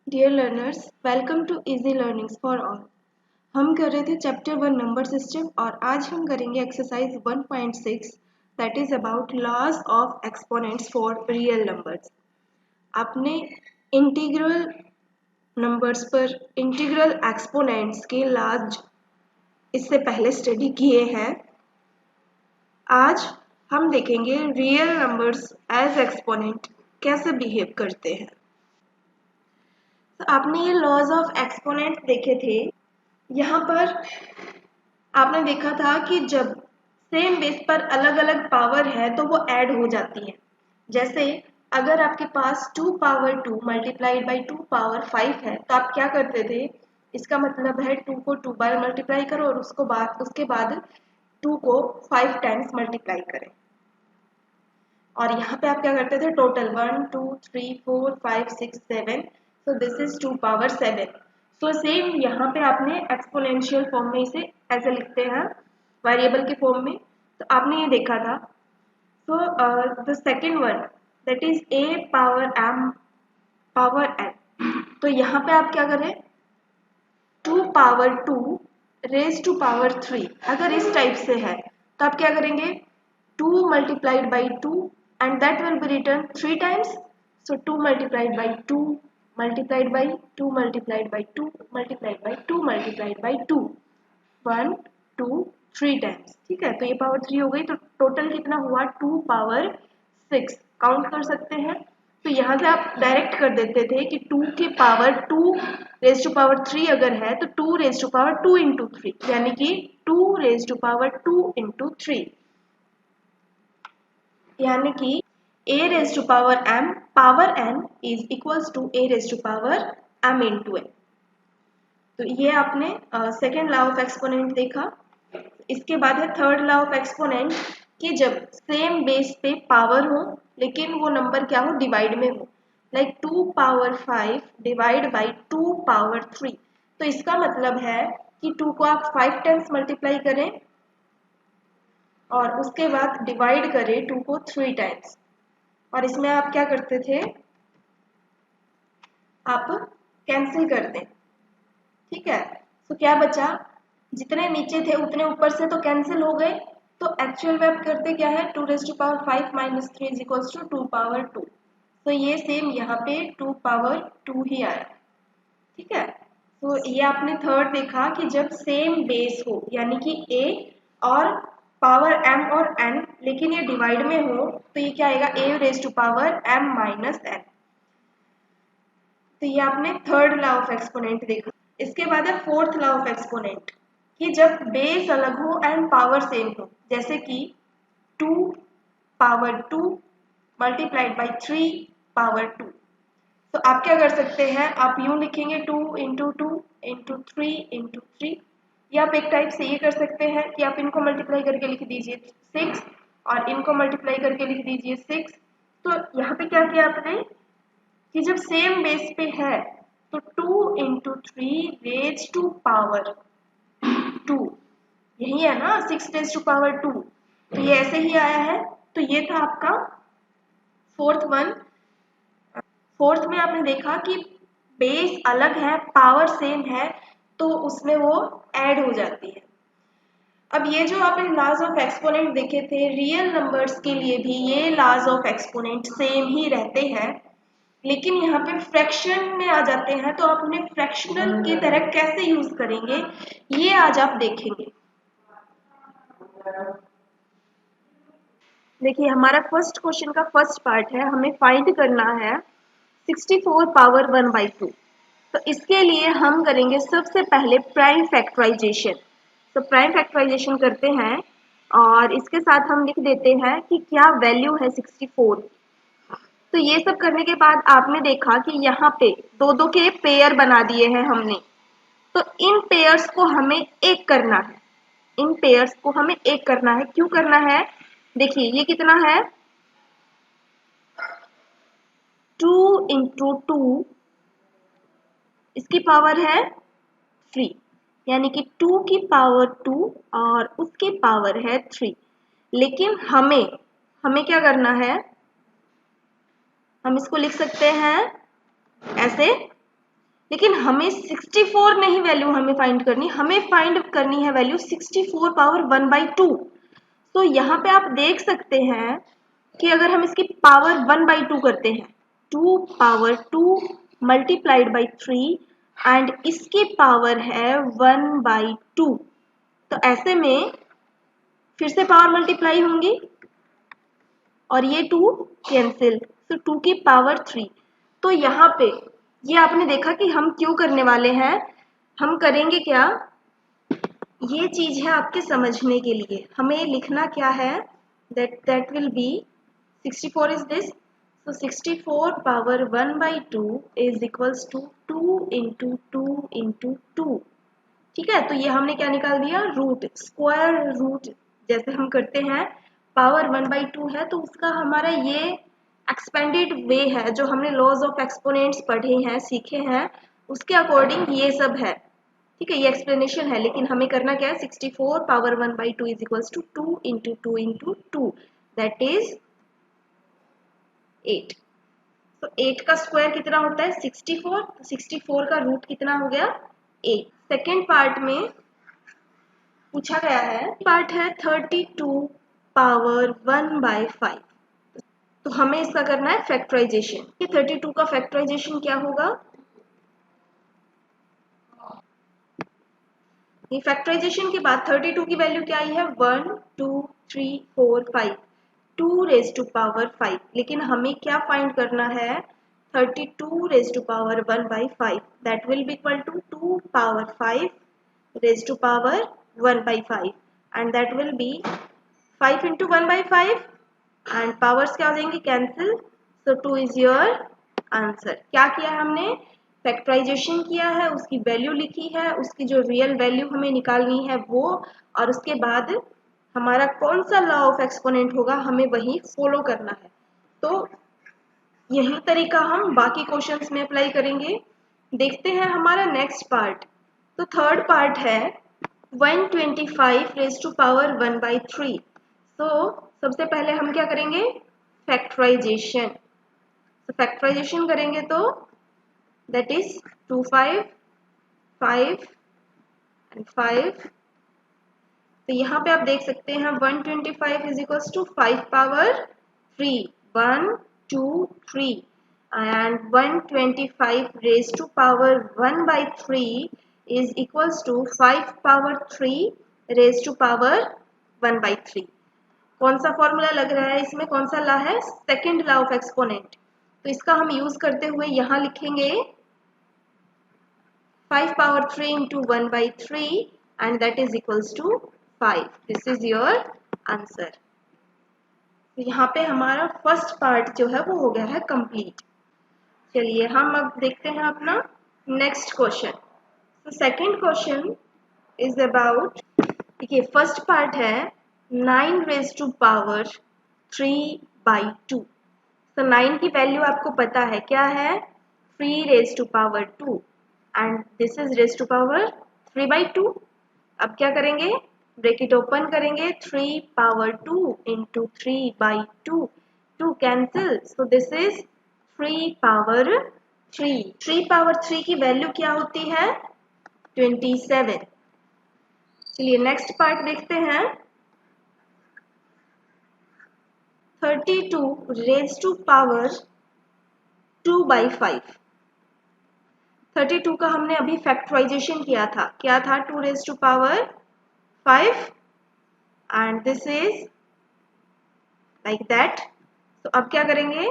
Dear learners, welcome to easy learnings for all. हम कर रहे थे चैप्टर 1 नंबर सिस्टम और आज हम करेंगे exercise 1.6 that is about laws of exponents for real numbers. आपने इंटीग्रल नंबर्स पर इंटीग्रल एक्सपोनेंट्स के लॉज इससे पहले स्टडी किए हैं। आज हम देखेंगे रियल नंबर्स एज एक्सपोनेंट कैसे बिहेव करते हैं। तो आपने ये लॉज ऑफ एक्सपोनेंट देखे थे। यहाँ पर आपने देखा था कि जब सेम बेस पर अलग अलग पावर है तो वो ऐड हो जाती है। जैसे अगर आपके पास 2 पावर 2 मल्टीप्लाइड बाई 2 पावर 5 है तो आप क्या करते थे, इसका मतलब है 2 को 2 बार मल्टीप्लाई करो और उसके बाद 2 को 5 टाइम्स मल्टीप्लाई करें। और यहाँ पे आप क्या करते थे, total 1 2 3 4 5 6 7, so this is 2 power 7। So same यहाँ पे आपने एक्सपोनेंशियल फॉर्म में इसे ऐसे लिखते हैं, वेरिएबल के फॉर्म में। तो आपने ये देखा था। So the second one that is a power m power n। तो यहाँ पे आप क्या करें, 2 पावर 2 रेज टू पावर 3 अगर इस टाइप से है तो आप क्या करेंगे, 2 multiplied by 2 and that will be written 3 times. So 2 multiplied by 2 multiplied by 2 multiplied by 2 multiplied by 2 multiplied by 2, 1 2 3 times. ठीक है, तो ये पावर 3 हो गई, तो टोटल कितना हुआ, 2 पावर 6। काउंट कर सकते हैं। तो यहाँ से आप डायरेक्ट कर देते थे कि 2 की पावर 2 रेज टू पावर 3 अगर है तो 2 रेज टू पावर 2 इंटू 3, यानी कि 2 रेज टू पावर 2 इंटू 3, यानी कि a raise to power m power n is equals to a raise to power m into n। तो ये आपने सेकेंड लॉ ऑफ एक्सपोनेंट देखा। इसके बाद है थर्ड लॉ ऑफ एक्सपोनेंट कि जब सेम बेस पे पावर हो लेकिन वो नंबर क्या हो, डिवाइड में हो। Like 2 power 5 divide by 2 power 3। तो इसका मतलब है कि 2 को आप 5 टाइम्स मल्टीप्लाई करें और उसके बाद डिवाइड करें 2 को 3 टाइम्स। और इसमें आप क्या करते थे, आप कैंसिल कर दें। ठीक है, तो क्या बचा, जितने नीचे थे उतने ऊपर से तो कैंसिल हो गए। तो एक्चुअल में आप करते क्या है, 2 raise to power 5 minus 3 is equals to 2 power 2। तो ये सेम यहाँ पे 2 पावर 2 ही आया। ठीक है, तो ये आपने थर्ड देखा कि जब सेम बेस हो यानी कि a और पावर m और n लेकिन ये डिवाइड में हो तो ये क्या आएगा, a raise to power m minus n। तो ये आपने थर्ड लॉ ऑफ एक्सपोनेंट देखा। इसके बाद है फोर्थ लॉ ऑफ एक्सपोनेंट कि जब बेस अलग हो एंड पावर सेम हो, जैसे कि 2 पावर 2 मल्टीप्लाइड बाई 3 पावर 2। तो आप क्या कर सकते हैं, आप यूं लिखेंगे 2 इंटू 2 इंटू 3 इंटू 3, या आप एक टाइप से ये कर सकते हैं कि आप इनको मल्टीप्लाई करके लिख दीजिए 6 और इनको मल्टीप्लाई करके लिख दीजिए 6। तो यहाँ पे क्या किया आपने कि जब सेम बेस पे है तो 2 इंटू 3 रेज टू पावर 2, यही है ना, 6 रेज टू पावर 2। तो ये ऐसे ही आया है। तो ये था आपका फोर्थ वन। फोर्थ में आपने देखा कि बेस अलग है पावर सेम है तो उसमें वो ऐड हो जाती है। अब ये जो आपने लॉज ऑफ एक्सपोनेंट देखे थे, रियल नंबर्स के लिए भी ये लॉज ऑफ एक्सपोनेंट सेम ही रहते हैं, लेकिन यहाँ पे फ्रैक्शन में आ जाते हैं। तो आप उन्हें फ्रैक्शनल की तरह कैसे यूज करेंगे ये आज आप देखेंगे। देखिए, हमारा फर्स्ट क्वेश्चन का फर्स्ट पार्ट है, हमें फाइंड करना है 64 पावर 1/2। तो इसके लिए हम करेंगे सबसे पहले प्राइम फैक्टराइजेशन। तो प्राइम फैक्टराइजेशन करते हैं और इसके साथ हम लिख देते हैं कि क्या वैल्यू है 64। तो ये सब करने के बाद आपने देखा कि यहाँ पे दो दो के पेयर बना दिए हैं हमने। तो इन पेयर्स को हमें एक करना है, इन पेयर्स को हमें एक करना है। क्यों करना है, देखिए ये कितना है, 2 इंटू 2, इसकी पावर है 3, यानी कि 2 की पावर 2 और उसकी पावर है 3। लेकिन हमें हमें क्या करना है, हम इसको लिख सकते हैं ऐसे लेकिन हमें 64 नहीं वैल्यू हमें फाइंड करनी, हमें फाइंड करनी है वैल्यू 64 पावर 1/2। तो यहाँ पे आप देख सकते हैं कि अगर हम इसकी पावर 1/2 करते हैं, 2 पावर 2 मल्टीप्लाइड बाई 3 एंड इसकी पावर है 1/2। तो ऐसे में फिर से पावर मल्टीप्लाई होंगी और ये 2 कैंसिल, तो 2 की पावर 3। तो यहाँ पे ये आपने देखा कि हम क्यों करने वाले हैं, हम करेंगे क्या, ये चीज है आपके समझने के लिए। हमें लिखना क्या है, that will be 64 is this, so 64 power 1/2 is equals to 2 into 2 into 2। ठीक है, तो ये हमने क्या निकाल दिया, रूट, स्क्वायर रूट जैसे हम करते हैं। पावर 1/2 है तो उसका हमारा ये एक्सपेंडेड वे है, जो हमने लॉज ऑफ एक्सपोनेंट्स पढ़े हैं, सीखे हैं, उसके अकॉर्डिंग ये सब है। ठीक है, ये एक्सप्लेनेशन है, लेकिन हमें करना क्या है, 64 power 1/2 is equals to 2 into 2 into 2, that is 8। तो 8 का स्क्वायर कितना होता है, 64। 64 का रूट कितना हो गया, 8। सेकेंड पार्ट में पूछा गया है, पार्ट है 32 पावर 1/5। तो हमें इसका करना है फैक्टराइजेशन। ये 32 का फैक्टराइजेशन क्या होगा, ये फैक्टराइजेशन के बाद 32 की वैल्यू क्या आई है, 1 2 3 4 5, 2 रेज टू पावर 5। लेकिन हमें क्या फाइंड करना है, 32 raise to power 1/5, that will be equal to 2 power 5 raise to power 1/5 and that will be 5 into 1/5 and powers क्या हो जाएंगे, cancel. So 2 is your answer. क्या किया है हमने, फैक्टराइजेशन किया है, उसकी वैल्यू लिखी है, उसकी जो रियल वैल्यू हमें निकालनी है वो, और उसके बाद हमारा कौन सा लॉ ऑफ एक्सपोनेंट होगा हमें वही फॉलो करना है। तो यही तरीका हम बाकी क्वेश्चंस में अप्लाई करेंगे। देखते हैं हमारा नेक्स्ट पार्ट। तो थर्ड पार्ट है 125 रेज टू पावर 1/3। तो सबसे पहले हम क्या करेंगे, फैक्टराइजेशन। तो फैक्टराइजेशन करेंगे तो दैट इज 2 5 5 एंड 5। तो यहाँ पे आप देख सकते हैं 125 is equals to 5 power 3, 1 2 3 and 125 raise to power 1/3 is equals to 5 power 3 raise to power 1/3। कौन सा फॉर्मूला लग रहा है इसमें, कौन सा लॉ है, सेकेंड लॉ ऑफ एक्सपोनेंट। तो इसका हम यूज करते हुए यहाँ लिखेंगे 5 power 3 into 1/3 and that is equals to 5. This is your answer. तो यहाँ पे हमारा फर्स्ट पार्ट जो है वो हो गया है कंप्लीट। चलिए हम अब देखते हैं अपना नेक्स्ट क्वेश्चन। तो सेकंड क्वेश्चन इज अबाउट, देखिए फर्स्ट पार्ट है 9 रेज टू पावर 3/2। तो 9 की वैल्यू आपको पता है क्या है, 3 raise to power 2 and this is raise to power 3/2। अब क्या करेंगे, ब्रैकेट ओपन करेंगे, 3 power 2 into 3/2, 2 cancel, so this is 3 power 3। 3 power 3 की वैल्यू क्या होती है, 27। चलिए नेक्स्ट पार्ट देखते हैं, 32 रेज टू पावर 2/5। 32 का हमने अभी फैक्टराइजेशन किया था, क्या था, 2 raise to power 5 and this is like that. तो अब क्या करेंगे,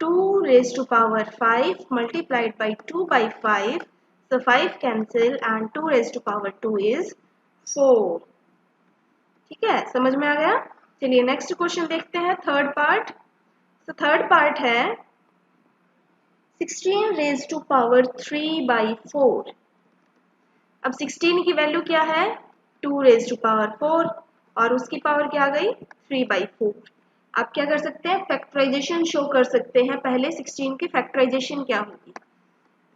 2 raise to power 5 multiplied by 2/5, so 5 cancel and 2 raise to power 2 is 4। ठीक है, समझ में आ गया। चलिए नेक्स्ट क्वेश्चन देखते हैं, थर्ड पार्ट। तो थर्ड पार्ट है 16 रेज टू पावर 3/4। अब 16 की वैल्यू क्या है, 2 रेज टू पावर 4 और उसकी पावर क्या आ गई, 3/4। आप क्या कर सकते हैं, फैक्टराइजेशन शो कर सकते हैं, पहले 16 की फैक्टराइजेशन क्या होगी।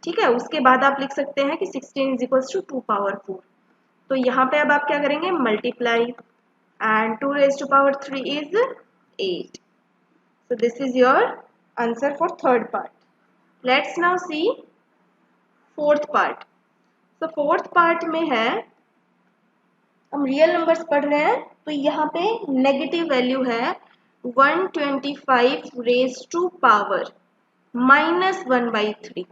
ठीक है, उसके बाद आप लिख सकते हैं कि 16 इज इक्वल्स टू 2 पावर 4। तो यहाँ पे अब आप क्या करेंगे, multiply and 2 raise to power 3 is 8। So this is your answer for third part. Let's now see fourth part. तो फोर्थ पार्ट में है, हम रियल नंबर्स पढ़ रहे हैं, तो यहाँ पे नेगेटिव वैल्यू है 125 रेज टू पावर -1/3।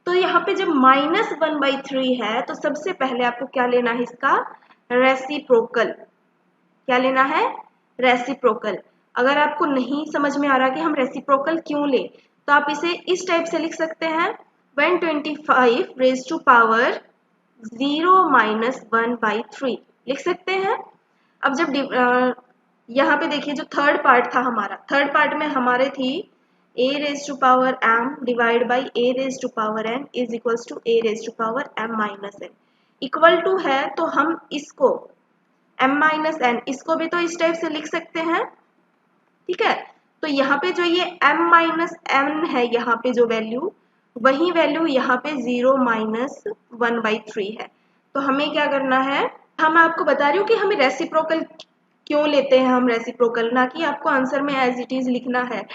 तो यहाँ पे जब -1/3 है तो सबसे पहले आपको क्या लेना है, इसका रेसिप्रोकल। क्या लेना है? रेसिप्रोकल। अगर आपको नहीं समझ में आ रहा कि हम रेसिप्रोकल क्यों ले, तो आप इसे इस टाइप से लिख सकते हैं 125 रेज टू पावर 0 - 1/3 लिख सकते हैं। अब जब यहाँ पे देखिए, जो थर्ड पार्ट था हमारा, थर्ड पार्ट में हमारे थी a raise to power m divide by a raise to power n is equals to a raise to power m minus n। Equal to है तो हम इसको m माइनस n, इसको भी तो इस टाइप से लिख सकते हैं, ठीक है। तो यहाँ पे जो ये m माइनस n है, यहाँ पे जो वैल्यू, वही वैल्यू यहाँ पे 0 - 1/3 है। तो हमें क्या करना है, हम आपको बता रही हूँ कि हमें रेसिप्रोकल क्यों लेते हैं हम रेसिप्रोकल, ना कि आपको आंसर में एज इट इज लिखना है।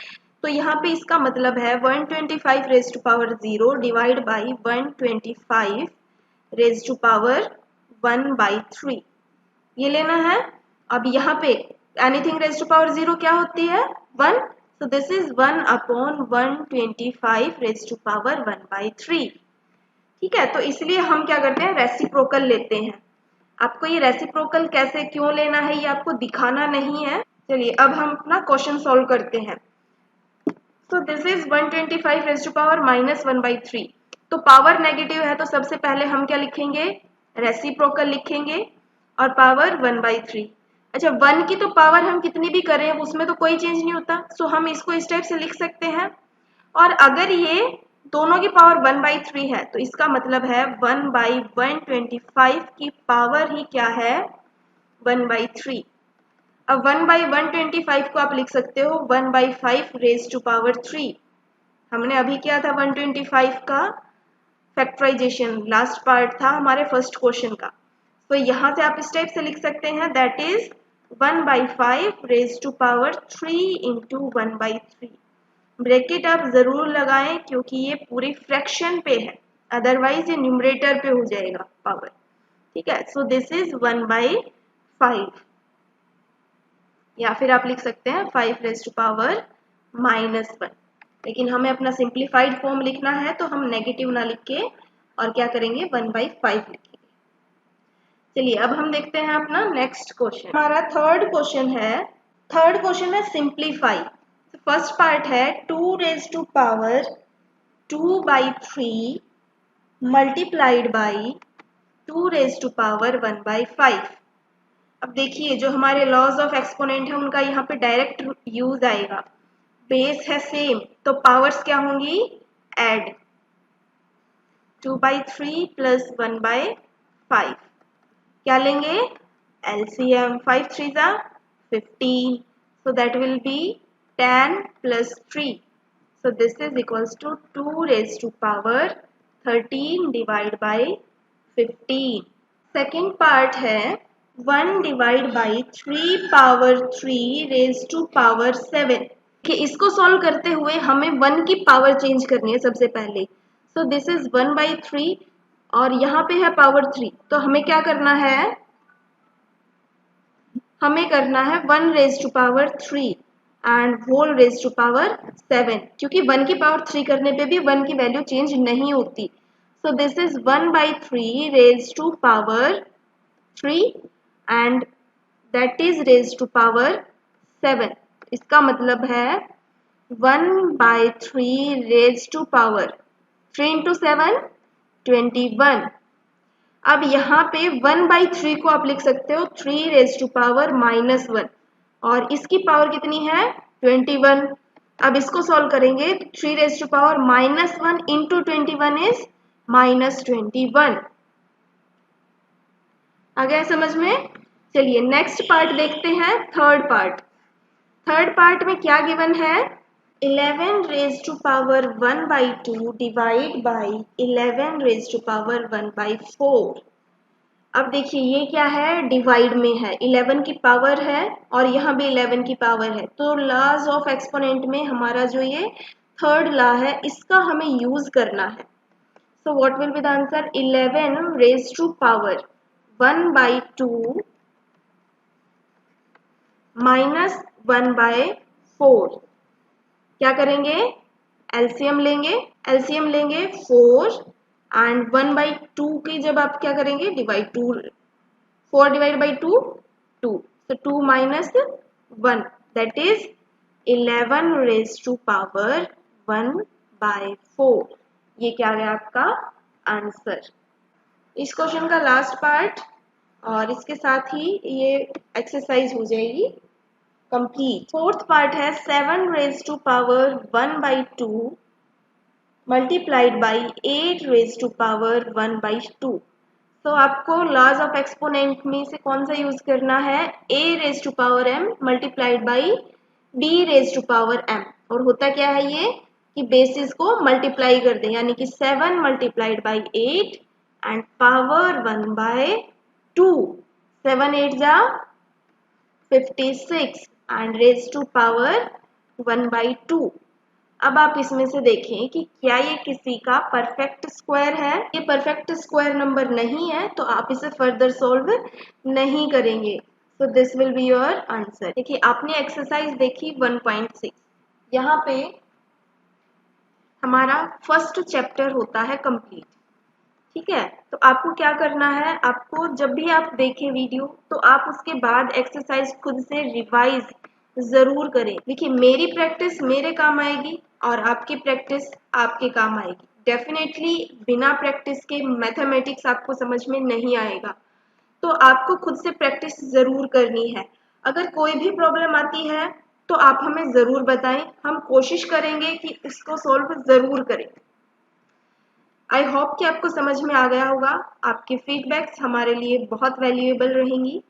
तो यहाँ पे इसका मतलब है 125 raise to power 0 divide by 125 raise to power 1/3 ये लेना है। अब यहाँ pay anything raise to power 0 क्या होती है? 1। So this is 1/125 raise to power 1/3, ठीक है। तो इसलिए हम क्या करते हैं, रेसिप्रोकल लेते हैं। आपको ये रेसिप्रोकल कैसे क्यों लेना है ये आपको दिखाना नहीं है। चलिए अब हम अपना क्वेश्चन सॉल्व करते हैं। So this is 125 raise to power -1/3। तो पावर नेगेटिव है तो सबसे पहले हम क्या लिखेंगे, रेसिप्रोकल लिखेंगे, और पावर 1/3। अच्छा, 1 की तो पावर हम कितनी भी करें उसमें तो कोई चेंज नहीं होता, सो हम इसको इस टाइप से लिख सकते हैं। और अगर ये दोनों की पावर 1/3 है तो इसका मतलब है 1/125 की पावर ही क्या है, 1/3। अब 1/125 को आप लिख सकते हो 1/5 रेज टू पावर 3। हमने अभी किया था 125 का फैक्टराइजेशन, लास्ट पार्ट था हमारे फर्स्ट क्वेश्चन का। तो यहाँ से आप इस टाइप से लिख सकते हैं, that is 1/5 raise to power 3 into 1/3। Bracket आप जरूर लगाएं क्योंकि ये पूरी फ्रैक्शन पे है, अदरवाइज ये न्यूमरेटर पे हो जाएगा पावर, ठीक है। सो दिस इज 1/5, या फिर आप लिख सकते हैं 5 रेज टू पावर -1। लेकिन हमें अपना सिंप्लीफाइड फॉर्म लिखना है तो हम नेगेटिव ना लिख के और क्या करेंगे, 1/5 लिखेंगे। चलिए अब हम देखते हैं अपना नेक्स्ट क्वेश्चन। हमारा थर्ड क्वेश्चन है सिंप्लीफाई। फर्स्ट पार्ट है 2 raise to power 2/3 multiplied by 2 raise to power 1/5। अब देखिए, जो हमारे लॉज ऑफ एक्सपोनेंट है उनका यहाँ पे डायरेक्ट यूज आएगा। बेस है सेम तो पावर्स क्या होंगी, ऐड, 2/3 प्लस 1/5। क्या लेंगे, एलसीएम, 5 3 जा 15, so that will be 10 plus 3, so this is equals to 2 raised to power 13 divided by 15। Second part है 1 divide by 3 power 3 raise to power 7। इसको सॉल्व करते हुए हमें 1 की पावर चेंज करनी है सबसे पहले। सो दिस इज 1/3 और यहाँ पे है पावर 3, तो हमें क्या करना है, हमें करना है 1 raise to power 3 and whole raise to power 7, क्योंकि 1 की पावर 3 करने पे भी 1 की वैल्यू चेंज नहीं होती। So this is 1/3 raise to power 3 and that is raise to power 7। इसका मतलब है 1/3 रेज टू पावर 3 इंटू 7 21। अब यहाँ पे 1/3 को आप लिख सकते हो 3 रेज टू पावर -1 और इसकी पावर कितनी है, 21। अब इसको सॉल्व करेंगे, 3 raise to power -1 into 21 is -21। आ गया समझ में। चलिए नेक्स्ट पार्ट देखते हैं, थर्ड पार्ट में क्या गिवन है, 11 raise to power 1/2 divide by 11 raise to power 1/4। अब देखिए ये क्या है, डिवाइड में है, 11 की पावर है और यहाँ भी 11 की पावर है। तो लॉज ऑफ एक्सपोनेंट में हमारा जो ये थर्ड लॉ है इसका हमें यूज करना है। So what will be the answer? 11 raised to power 1 by 2 minus 1 by 4. क्या करेंगे? एलसीएम लेंगे, 4 एंड 1 by 2 की जब आप क्या करेंगे? Divide 2, 4 divided by 2 2, so 2 minus 1, that is 11 raised to power 1 by 4. ये क्या है आपका आंसर? इस क्वेश्चन का लास्ट पार्ट और इसके साथ ही ये एक्सरसाइज हो जाएगी कंप्लीट. फोर्थ पार्ट है 7 raised to power 1 by 2 multiplied by 8 raised to power 1 by 2. तो आपको लॉज ऑफ एक्सपोनेंट में से कौन सा यूज करना है? a raised to power m multiplied by b raised to power m. और होता क्या है ये कि बेसिस को मल्टीप्लाई कर दें, यानी कि 7 multiplied by 8 and power 1 by 2. 7 8 जा 56 and raised to power 1 by 2. अब आप इसमें से देखें कि क्या ये किसी का परफेक्ट स्क्वायर है. ये परफेक्ट स्क्वायर नंबर नहीं है तो आप इसे फर्दर सॉल्व नहीं करेंगे. So this will be your answer. देखिए आपने एक्सरसाइज देखी 1.6. यहाँ पे हमारा फर्स्ट चैप्टर होता है कंप्लीट. ठीक है, तो आपको क्या करना है? आपको जब भी आप देखें वीडियो तो आप उसके बाद एक्सरसाइज खुद से रिवाइज जरूर करें. देखिए मेरी प्रैक्टिस मेरे काम आएगी और आपकी प्रैक्टिस आपके काम आएगी. डेफिनेटली बिना प्रैक्टिस के मैथमेटिक्स आपको समझ में नहीं आएगा. तो आपको खुद से प्रैक्टिस जरूर करनी है. अगर कोई भी प्रॉब्लम आती है तो आप हमें जरूर बताएं. हम कोशिश करेंगे कि इसको सॉल्व जरूर करें. आई होप कि आपको समझ में आ गया होगा. आपकी फीडबैक्स हमारे लिए बहुत वैल्यूएबल रहेंगी.